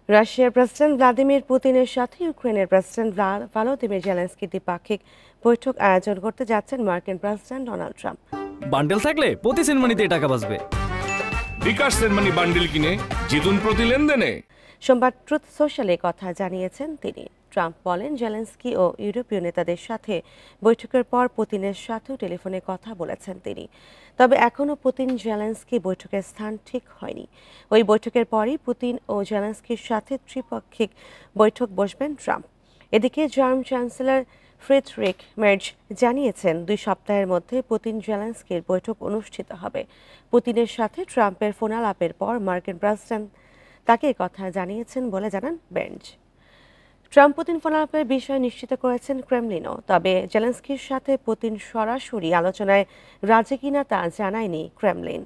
রাশিয়ার president Vladimir পুতিনের সাথে ইউক্রেনের প্রেসিডেন্ট ভলোদিমির জেলেনস্কি দ্বিপাক্ষিক বৈঠক আয়োজন করতে যাচ্ছেন মার্কিন প্রেসিডেন্ট ডোনাল্ড ট্রাম্প। বান্ডেল থাকলে প্রতি সেনমানিতে টাকা বাঁচবে। বিকাশ সেনমানি বান্ডেল কিনে জিতুন প্রতি লেনদেনে। সোমবার ট্রুথ সোশ্যালে কথা জানিয়েছেন তিনি। ট্রাম্প বলেন, জেলেনস্কি ও ইউরোপীয় নেতাদের সাথে বৈঠকের পর পুতিনের সাথেও টেলিফোনে কথা বলেছেন তিনি। তবে এখনও পুতিন জেলেনস্কি বৈঠকের স্থান ঠিক হয়নি। ওই বৈঠকের পরই পুতিন ও জেলেনস্কির সাথে ত্রিপাক্ষিক বৈঠক বসবেন ট্রাম্প। এদিকে জার্মান চ্যান্সেলর ফ্রিডরিখ মের্জ জানিয়েছেন, 2 সপ্তাহের মধ্যে পুতিন জেলেনস্কির বৈঠক অনুষ্ঠিত হবে। পুতিনের সাথে ট্রাম্পের ফোনালাপের পর মার্কিন প্রেসিডেন্ট তাকে কথা জানিয়েছেন বলে জানান বেঞ্জ। ট্রাম্প পুতিন ফোনালাপের বিষয় নিশ্চিত করেছেন ক্রেমলিনও। তবে জেলেনস্কির সাথে পুতিন সরাসরি আলোচনায় রাজি কিনা তা জানায়নি ক্রেমলিন।